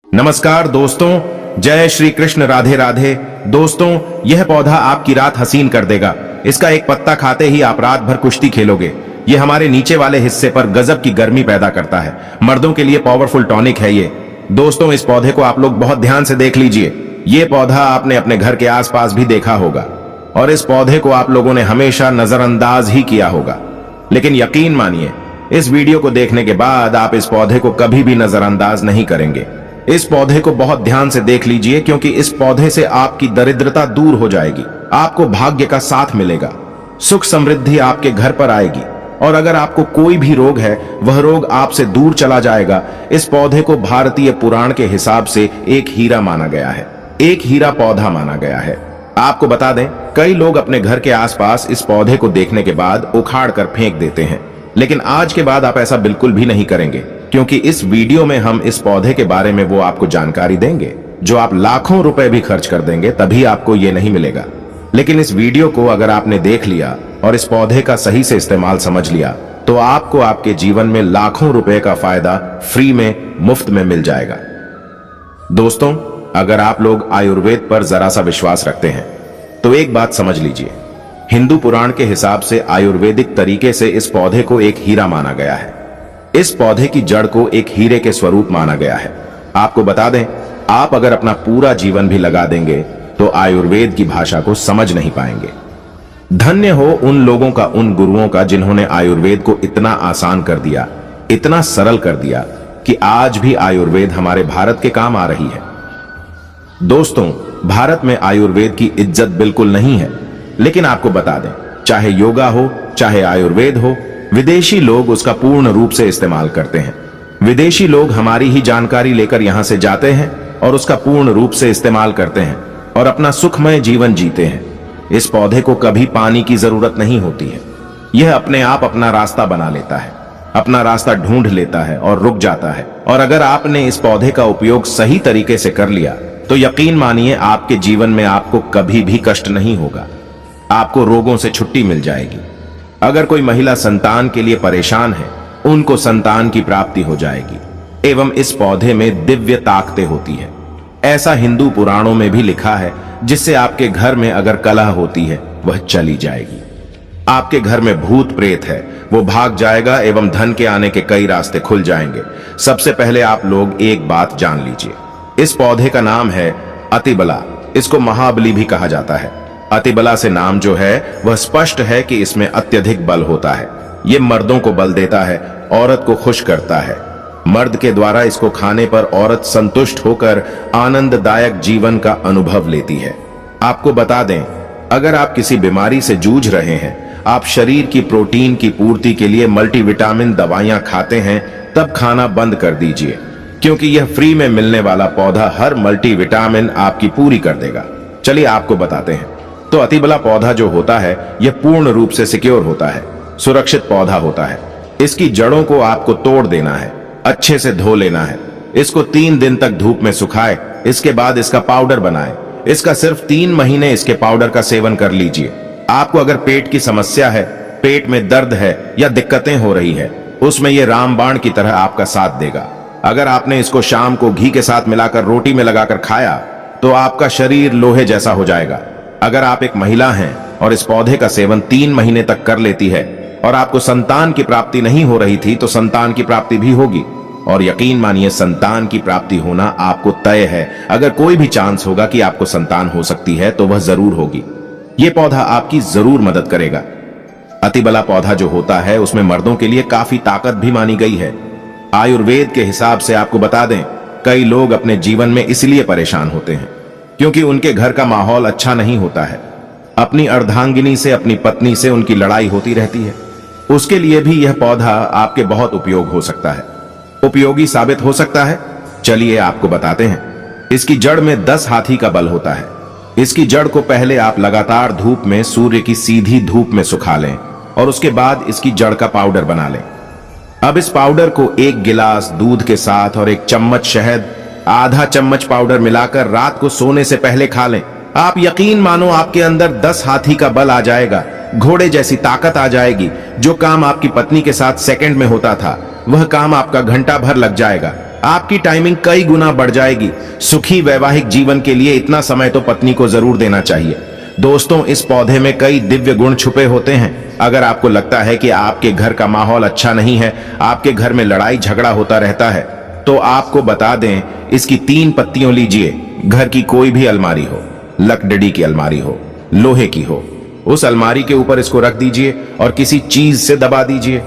नमस्कार दोस्तों, जय श्री कृष्ण, राधे राधे। दोस्तों, यह पौधा आपकी रात हसीन कर देगा। इसका एक पत्ता खाते ही आप रात भर कुश्ती खेलोगे। ये हमारे नीचे वाले हिस्से पर गजब की गर्मी पैदा करता है। मर्दों के लिए पावरफुल टॉनिक है ये। दोस्तों, इस पौधे को आप लोग बहुत ध्यान से देख लीजिए। ये पौधा आपने अपने घर के आसपास भी देखा होगा और इस पौधे को आप लोगों ने हमेशा नजरअंदाज ही किया होगा। लेकिन यकीन मानिए, इस वीडियो को देखने के बाद आप इस पौधे को कभी भी नजरअंदाज नहीं करेंगे। इस पौधे को बहुत ध्यान से देख लीजिए, क्योंकि इस पौधे से आपकी दरिद्रता दूर हो जाएगी। आपको भाग्य का साथ मिलेगा, सुख समृद्धि आपके घर पर आएगी और अगर आपको कोई भी रोग है, वह रोग आपसे दूर चला जाएगा। इस पौधे को भारतीय पुराण के हिसाब से एक हीरा माना गया है, एक हीरा पौधा माना गया है। आपको बता दें, कई लोग अपने घर के आसपास इस पौधे को देखने के बाद उखाड़ कर फेंक देते हैं, लेकिन आज के बाद आप ऐसा बिल्कुल भी नहीं करेंगे, क्योंकि इस वीडियो में हम इस पौधे के बारे में वो आपको जानकारी देंगे जो आप लाखों रुपए भी खर्च कर देंगे तभी आपको ये नहीं मिलेगा। लेकिन इस वीडियो को अगर आपने देख लिया और इस पौधे का सही से इस्तेमाल समझ लिया, तो आपको आपके जीवन में लाखों रुपए का फायदा फ्री में, मुफ्त में मिल जाएगा। दोस्तों, अगर आप लोग आयुर्वेद पर जरा सा विश्वास रखते हैं तो एक बात समझ लीजिए, हिंदू पुराण के हिसाब से आयुर्वेदिक तरीके से इस पौधे को एक हीरा माना गया है। इस पौधे की जड़ को एक हीरे के स्वरूप माना गया है। आपको बता दें, आप अगर अपना पूरा जीवन भी लगा देंगे तो आयुर्वेद की भाषा को समझ नहीं पाएंगे। धन्य हो उन लोगों का, उन गुरुओं का, जिन्होंने आयुर्वेद को इतना आसान कर दिया, इतना सरल कर दिया कि आज भी आयुर्वेद हमारे भारत के काम आ रही है। दोस्तों, भारत में आयुर्वेद की इज्जत बिल्कुल नहीं है, लेकिन आपको बता दें, चाहे योगा हो, चाहे आयुर्वेद हो, विदेशी लोग उसका पूर्ण रूप से इस्तेमाल करते हैं। विदेशी लोग हमारी ही जानकारी लेकर यहां से जाते हैं और उसका पूर्ण रूप से इस्तेमाल करते हैं और अपना सुखमय जीवन जीते हैं। इस पौधे को कभी पानी की जरूरत नहीं होती है। यह अपने आप अपना रास्ता बना लेता है, अपना रास्ता ढूंढ लेता है और रुक जाता है। और अगर आपने इस पौधे का उपयोग सही तरीके से कर लिया तो यकीन मानिए, आपके जीवन में आपको कभी भी कष्ट नहीं होगा। आपको रोगों से छुट्टी मिल जाएगी। अगर कोई महिला संतान के लिए परेशान है, उनको संतान की प्राप्ति हो जाएगी। एवं इस पौधे में दिव्य ताकतें होती है, ऐसा हिंदू पुराणों में भी लिखा है, जिससे आपके घर में अगर कलह होती है वह चली जाएगी। आपके घर में भूत प्रेत है, वो भाग जाएगा एवं धन के आने के कई रास्ते खुल जाएंगे। सबसे पहले आप लोग एक बात जान लीजिए, इस पौधे का नाम है अतिबला। इसको महाबली भी कहा जाता है। अतिबला से नाम जो है वह स्पष्ट है कि इसमें अत्यधिक बल होता है। ये मर्दों को बल देता है, औरत को खुश करता है। मर्द के द्वारा इसको खाने पर औरत संतुष्ट होकर आनंददायक जीवन का अनुभव लेती है। आपको बता दें, अगर आप किसी बीमारी से जूझ रहे हैं, आप शरीर की प्रोटीन की पूर्ति के लिए मल्टीविटामिन दवाइयां खाते हैं, तब खाना बंद कर दीजिए, क्योंकि यह फ्री में मिलने वाला पौधा हर मल्टीविटामिन आपकी पूरी कर देगा। चलिए आपको बताते हैं। तो अतिबला पौधा जो होता है, यह पूर्ण रूप से सिक्योर होता है, सुरक्षित पौधा होता है। इसकी जड़ों को आपको तोड़ देना है, अच्छे से धो लेना है। इसको 3 दिन तक धूप में सुखाए, इसके बाद इसका पाउडर बनाए। इसका सिर्फ 3 महीने इसके पाउडर का सेवन कर लीजिए। आपको अगर पेट की समस्या है, पेट में दर्द है या दिक्कतें हो रही है, उसमें यह रामबाण की तरह आपका साथ देगा। अगर आपने इसको शाम को घी के साथ मिलाकर रोटी में लगाकर खाया तो आपका शरीर लोहे जैसा हो जाएगा। अगर आप एक महिला हैं और इस पौधे का सेवन 3 महीने तक कर लेती है और आपको संतान की प्राप्ति नहीं हो रही थी, तो संतान की प्राप्ति भी होगी। और यकीन मानिए, संतान की प्राप्ति होना आपको तय है। अगर कोई भी चांस होगा कि आपको संतान हो सकती है तो वह जरूर होगी। यह पौधा आपकी जरूर मदद करेगा। अतिबला पौधा जो होता है, उसमें मर्दों के लिए काफी ताकत भी मानी गई है। आयुर्वेद के हिसाब से आपको बता दें, कई लोग अपने जीवन में इसलिए परेशान होते हैं क्योंकि उनके घर का माहौल अच्छा नहीं होता है। अपनी अर्धांगिनी से, अपनी पत्नी से उनकी लड़ाई होती रहती है। उसके लिए भी यह पौधा आपके बहुत उपयोग हो सकता है, उपयोगी साबित हो सकता है। चलिए आपको बताते हैं। इसकी जड़ में 10 हाथी का बल होता है। इसकी जड़ को पहले आप लगातार धूप में, सूर्य की सीधी धूप में सुखा लें और उसके बाद इसकी जड़ का पाउडर बना लें। अब इस पाउडर को 1 गिलास दूध के साथ और 1 चम्मच शहद, आधा चम्मच पाउडर मिलाकर रात को सोने से पहले खा लें। आप यकीन मानो, आपके अंदर 10 हाथी का बल आ जाएगा, घोड़े जैसी ताकत आ जाएगी। जो काम आपकी पत्नी के साथ सेकंड में होता था, वह काम आपका घंटा भर लग जाएगा। आपकी टाइमिंग कई गुना बढ़ जाएगी। सुखी वैवाहिक जीवन के लिए इतना समय तो पत्नी को जरूर देना चाहिए। दोस्तों, इस पौधे में कई दिव्य गुण छुपे होते हैं। अगर आपको लगता है कि आपके घर का माहौल अच्छा नहीं है, आपके घर में लड़ाई झगड़ा होता रहता है, तो आपको बता दें, इसकी 3 पत्तियों लीजिए। घर की कोई भी अलमारी हो, लकड़ी की अलमारी हो, लोहे की हो, उस अलमारी के ऊपर इसको रख दीजिए और किसी चीज से दबा दीजिए,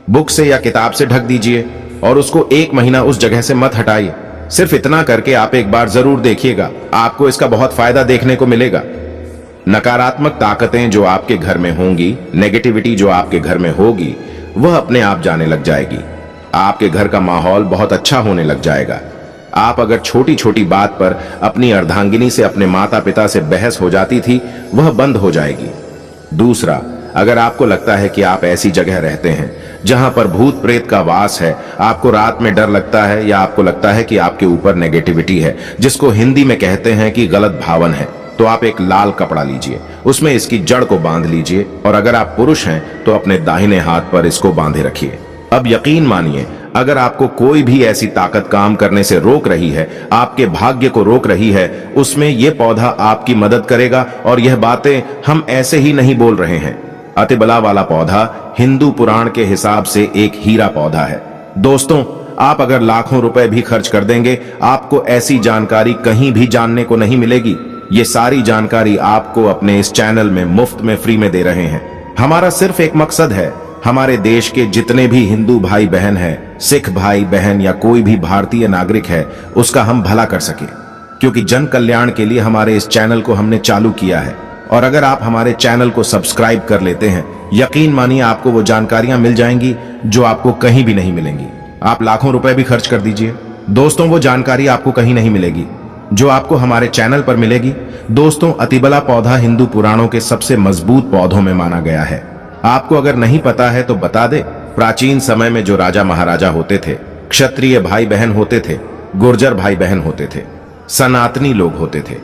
बुक से या किताब से ढक दीजिए और उसको 1 महीना उस जगह से मत हटाइए। सिर्फ इतना करके आप एक बार जरूर देखिएगा, आपको इसका बहुत फायदा देखने को मिलेगा। नकारात्मक ताकतें जो आपके घर में होंगी, नेगेटिविटी जो आपके घर में होगी, वह अपने आप जाने लग जाएगी। आपके घर का माहौल बहुत अच्छा होने लग जाएगा। आप अगर छोटी छोटी बात पर अपनी अर्धांगिनी से, अपने माता पिता से बहस हो जाती थी, वह बंद हो जाएगी। दूसरा, अगर आपको लगता है कि आप ऐसी जगह रहते हैं जहां पर भूत प्रेत का वास है, आपको रात में डर लगता है या आपको लगता है कि आपके ऊपर नेगेटिविटी है, जिसको हिंदी में कहते हैं कि गलत भावन है, तो आप एक लाल कपड़ा लीजिए, उसमें इसकी जड़ को बांध लीजिए और अगर आप पुरुष हैं तो अपने दाहिने हाथ पर इसको बांधे रखिए। अब यकीन मानिए, अगर आपको कोई भी ऐसी ताकत काम करने से रोक रही है, आपके भाग्य को रोक रही है, उसमें यह पौधा आपकी मदद करेगा। और यह बातें हम ऐसे ही नहीं बोल रहे हैं। अतिबला वाला पौधा हिंदू पुराण के हिसाब से एक हीरा पौधा है। दोस्तों, आप अगर लाखों रुपए भी खर्च कर देंगे, आपको ऐसी जानकारी कहीं भी जानने को नहीं मिलेगी। ये सारी जानकारी आपको अपने इस चैनल में मुफ्त में फ्री में दे रहे हैं। हमारा सिर्फ एक मकसद है, हमारे देश के जितने भी हिंदू भाई बहन हैं, सिख भाई बहन या कोई भी भारतीय नागरिक है, उसका हम भला कर सके। क्योंकि जन कल्याण के लिए हमारे इस चैनल को हमने चालू किया है। और अगर आप हमारे चैनल को सब्सक्राइब कर लेते हैं, यकीन मानिए आपको वो जानकारियां मिल जाएंगी जो आपको कहीं भी नहीं मिलेंगी। आप लाखों रुपए भी खर्च कर दीजिए, दोस्तों, वो जानकारी आपको कहीं नहीं मिलेगी जो आपको हमारे चैनल पर मिलेगी। दोस्तों, अतिबला पौधा हिंदू पुराणों के सबसे मजबूत पौधों में माना गया है। आपको अगर नहीं पता है तो बता दे, प्राचीन समय में जो राजा महाराजा होते थे, क्षत्रिय भाई बहन होते थे, गुर्जर भाई बहन होते थे, सनातनी लोग होते थे,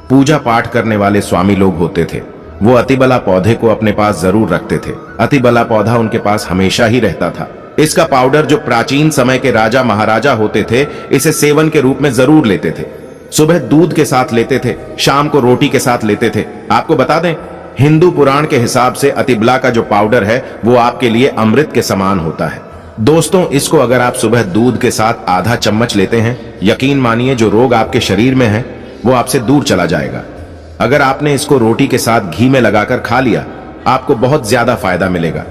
पूजा पाठ करने वाले स्वामी लोग होते थे, वो अतिबला पौधे को अपने पास जरूर रखते थे। अतिबला पौधा उनके पास हमेशा ही रहता था। इसका पाउडर जो प्राचीन समय के राजा महाराजा होते थे, इसे सेवन के रूप में जरूर लेते थे। सुबह दूध के साथ लेते थे, शाम को रोटी के साथ लेते थे। आपको बता दें, हिंदू पुराण के हिसाब से अतिबला का जो पाउडर है वो आपके लिए अमृत के समान होता है। दोस्तों, इसको अगर आप सुबह दूध के साथ आधा चम्मच लेते हैं, यकीन मानिए जो रोग आपके शरीर में है वो आपसे दूर चला जाएगा। अगर आपने इसको रोटी के साथ घी में लगाकर खा लिया, आपको बहुत ज्यादा फायदा मिलेगा।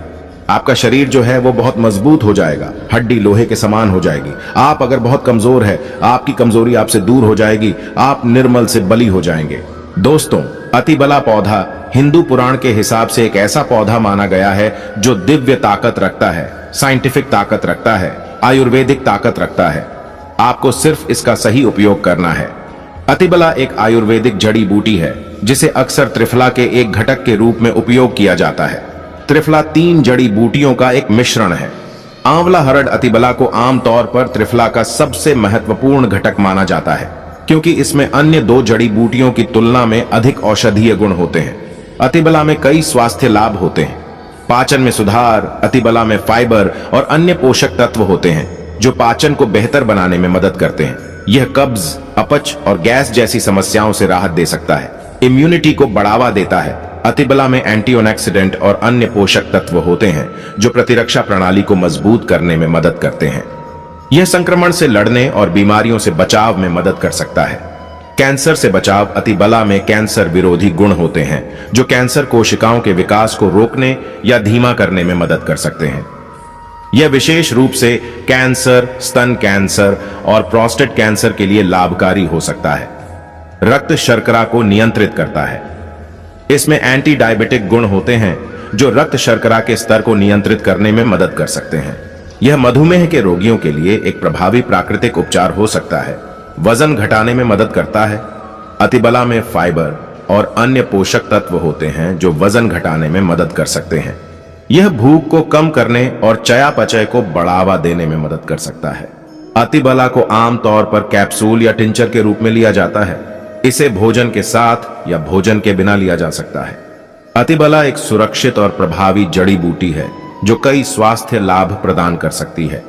आपका शरीर जो है वो बहुत मजबूत हो जाएगा, हड्डी लोहे के समान हो जाएगी। आप अगर बहुत कमजोर है, आपकी कमजोरी आपसे दूर हो जाएगी, आप निर्मल से बली हो जाएंगे। दोस्तों, अतिबला पौधा हिंदू पुराण के हिसाब से एक ऐसा पौधा माना गया है जो दिव्य ताकत रखता है, साइंटिफिक ताकत रखता है, आयुर्वेदिक ताकत रखता है। आपको सिर्फ इसका सही उपयोग करना है। अतिबला एक आयुर्वेदिक जड़ी बूटी है जिसे अक्सर त्रिफला के एक घटक के रूप में उपयोग किया जाता है। त्रिफला 3 जड़ी बूटियों का एक मिश्रण है। आंवला हरड़ अतिबला को आमतौर पर त्रिफला का सबसे महत्वपूर्ण घटक माना जाता है, क्योंकि इसमें अन्य 2 जड़ी बूटियों की तुलना में अधिक औषधीय गुण होते हैं। अतिबला में कई स्वास्थ्य लाभ होते हैं। पाचन में सुधार, अतिबला में फाइबर और अन्य पोषक तत्व होते हैं जो पाचन को बेहतर बनाने में मदद करते हैं। यह कब्ज, अपच और गैस जैसी समस्याओं से राहत दे सकता है। इम्यूनिटी को बढ़ावा देता है। अतिबला में एंटीऑक्सीडेंट और अन्य पोषक तत्व होते हैं जो प्रतिरक्षा प्रणाली को मजबूत करने में मदद करते हैं। यह संक्रमण से लड़ने और बीमारियों से बचाव में मदद कर सकता है। कैंसर से बचाव, अतिबला में कैंसर विरोधी गुण होते हैं जो कैंसर कोशिकाओं के विकास को रोकने या धीमा करने में मदद कर सकते हैं। यह विशेष रूप से कैंसर, स्तन कैंसर और प्रोस्टेट कैंसर के लिए लाभकारी हो सकता है। रक्त शर्करा को नियंत्रित करता है। इसमें एंटी डायबिटिक गुण होते हैं जो रक्त शर्करा के स्तर को नियंत्रित करने में मदद कर सकते हैं। यह मधुमेह के रोगियों के लिए एक प्रभावी प्राकृतिक उपचार हो सकता है। वजन घटाने में मदद करता है। अतिबला में फाइबर और अन्य पोषक तत्व होते हैं जो वजन घटाने में मदद कर सकते हैं। यह भूख को कम करने और चयापचय को बढ़ावा देने में मदद कर सकता है। अतिबला को आमतौर पर कैप्सूल या टिंचर के रूप में लिया जाता है। इसे भोजन के साथ या भोजन के बिना लिया जा सकता है। अतिबला एक सुरक्षित और प्रभावी जड़ी बूटी है जो कई स्वास्थ्य लाभ प्रदान कर सकती है।